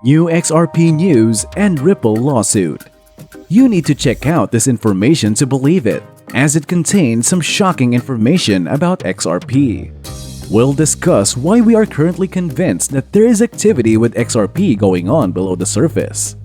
New XRP news and Ripple lawsuit. You need to check out this information to believe it, as it contains some shocking information about XRP. We'll discuss why we are currently convinced that there is activity with XRP going on below the surface.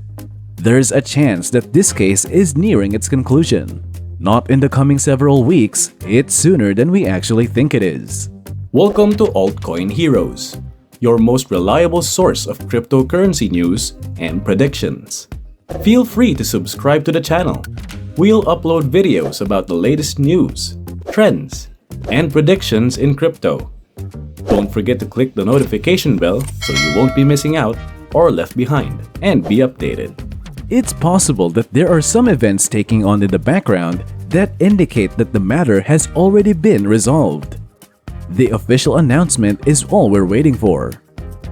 There's a chance that this case is nearing its conclusion. Not in the coming several weeks, it's sooner than we actually think it is. Welcome to Altcoin Heroes, your most reliable source of cryptocurrency news and predictions. Feel free to subscribe to the channel. We'll upload videos about the latest news, trends, and predictions in crypto. Don't forget to click the notification bell so you won't be missing out or left behind, and be updated. It's possible that there are some events taking on in the background that indicate that the matter has already been resolved. The official announcement is all we're waiting for.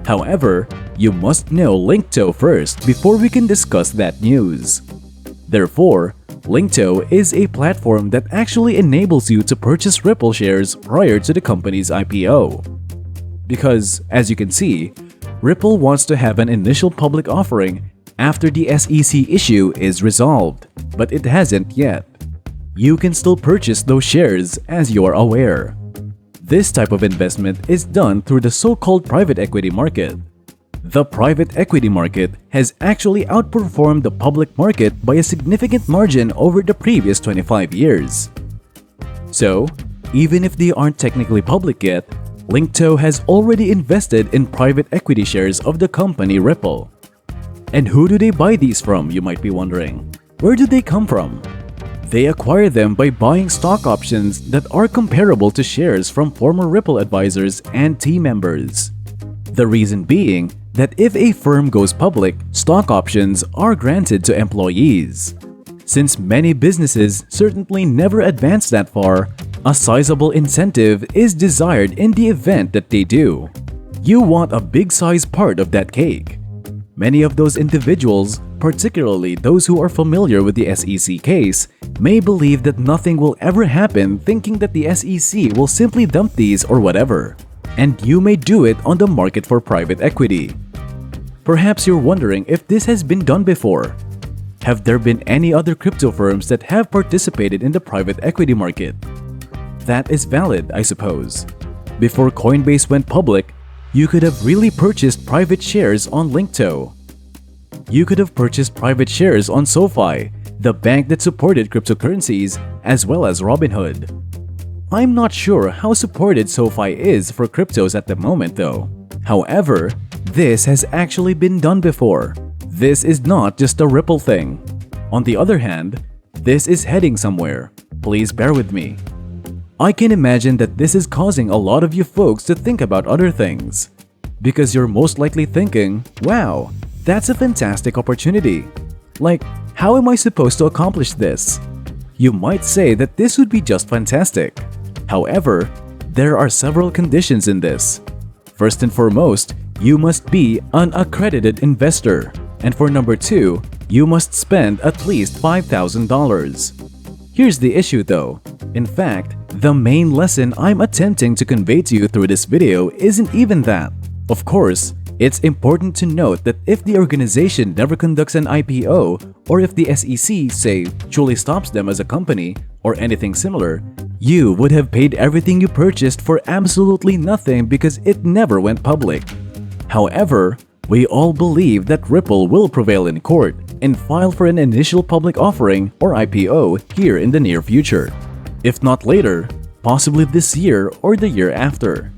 However, you must know Linkto first before we can discuss that news. Therefore, Linkto is a platform that actually enables you to purchase Ripple shares prior to the company's IPO. Because, as you can see, Ripple wants to have an initial public offering after the SEC issue is resolved, but it hasn't yet. You can still purchase those shares as you are aware. This type of investment is done through the so-called private equity market. The private equity market has actually outperformed the public market by a significant margin over the previous 25 years. So, even if they aren't technically public yet, Linkto has already invested in private equity shares of the company Ripple. And who do they buy these from, you might be wondering? Where do they come from? They acquire them by buying stock options that are comparable to shares from former Ripple advisors and team members. The reason being that if a firm goes public, stock options are granted to employees. Since many businesses certainly never advance that far, a sizable incentive is desired in the event that they do. You want a big size part of that cake. Many of those individuals, particularly those who are familiar with the SEC case, may believe that nothing will ever happen, thinking that the SEC will simply dump these or whatever. And you may do it on the market for private equity. Perhaps you're wondering if this has been done before. Have there been any other crypto firms that have participated in the private equity market? That is valid, I suppose. Before Coinbase went public, you could have really purchased private shares on Linkto. You could have purchased private shares on SoFi, the bank that supported cryptocurrencies, as well as Robinhood. I'm not sure how supported SoFi is for cryptos at the moment though. However, this has actually been done before. This is not just a Ripple thing. On the other hand, this is heading somewhere. Please bear with me. I can imagine that this is causing a lot of you folks to think about other things. Because you're most likely thinking, wow, that's a fantastic opportunity. Like, how am I supposed to accomplish this? You might say that this would be just fantastic. However, there are several conditions in this. First and foremost, you must be an accredited investor. And for number 2, you must spend at least $5,000. Here's the issue though. In fact, the main lesson I'm attempting to convey to you through this video isn't even that. Of course, it's important to note that if the organization never conducts an IPO, or if the SEC, say, truly stops them as a company, or anything similar, you would have paid everything you purchased for absolutely nothing because it never went public. However, we all believe that Ripple will prevail in court and file for an initial public offering or IPO here in the near future. If not later, possibly this year or the year after.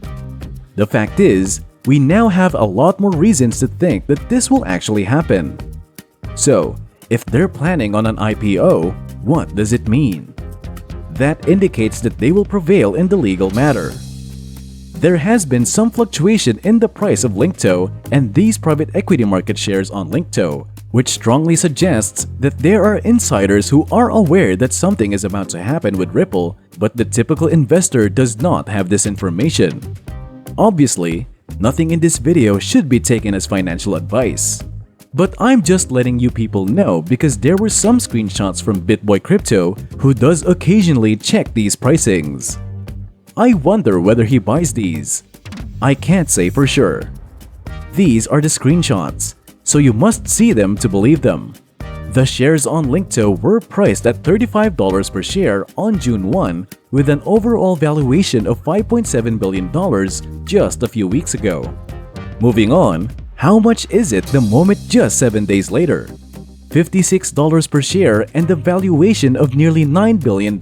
The fact is, we now have a lot more reasons to think that this will actually happen. So, if they're planning on an IPO, what does it mean? That indicates that they will prevail in the legal matter. There has been some fluctuation in the price of Linkto and these private equity market shares on Linkto, which strongly suggests that there are insiders who are aware that something is about to happen with Ripple, but the typical investor does not have this information. Obviously, nothing in this video should be taken as financial advice. But I'm just letting you people know because there were some screenshots from BitBoy Crypto who does occasionally check these pricings. I wonder whether he buys these. I can't say for sure. These are the screenshots. so you must see them to believe them. The shares on Linkto were priced at $35 per share on June 1 with an overall valuation of $5.7 billion just a few weeks ago. Moving on, how much is it the moment just 7 days later? $56 per share and a valuation of nearly $9 billion.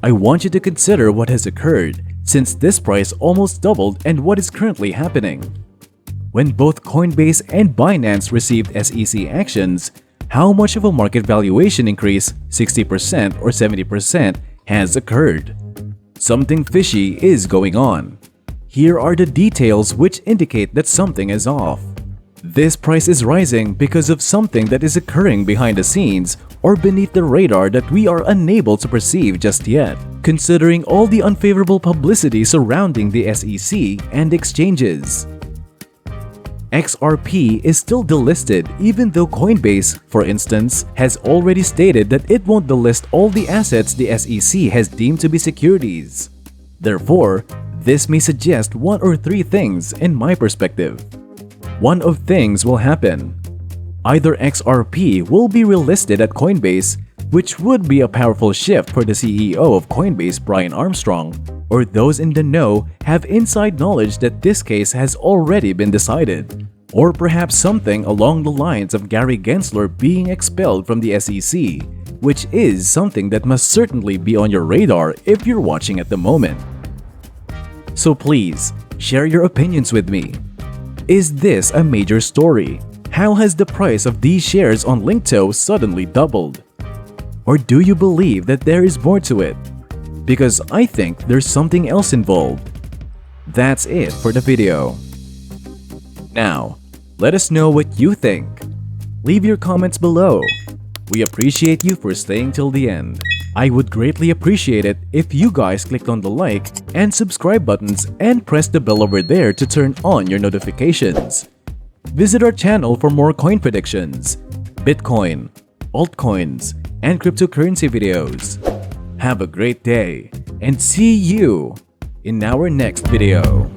I want you to consider what has occurred since this price almost doubled and what is currently happening. When both Coinbase and Binance received SEC actions, how much of a market valuation increase, 60% or 70%, has occurred? Something fishy is going on. Here are the details which indicate that something is off. This price is rising because of something that is occurring behind the scenes or beneath the radar that we are unable to perceive just yet, considering all the unfavorable publicity surrounding the SEC and exchanges. XRP is still delisted even though Coinbase, for instance, has already stated that it won't delist all the assets the SEC has deemed to be securities. Therefore, this may suggest one or three things in my perspective. One of things will happen. Either XRP will be relisted at Coinbase, which would be a powerful shift for the CEO of Coinbase, Brian Armstrong, or those in the know have inside knowledge that this case has already been decided, or perhaps something along the lines of Gary Gensler being expelled from the SEC, which is something that must certainly be on your radar if you're watching at the moment. So please, share your opinions with me. Is this a major story? How has the price of these shares on Linkto suddenly doubled? Or do you believe that there is more to it? Because I think there's something else involved. That's it for the video. Now, let us know what you think. Leave your comments below. We appreciate you for staying till the end. I would greatly appreciate it if you guys clicked on the like and subscribe buttons and press the bell over there to turn on your notifications. Visit our channel for more coin predictions, Bitcoin, altcoins, and cryptocurrency videos. Have a great day and see you in our next video.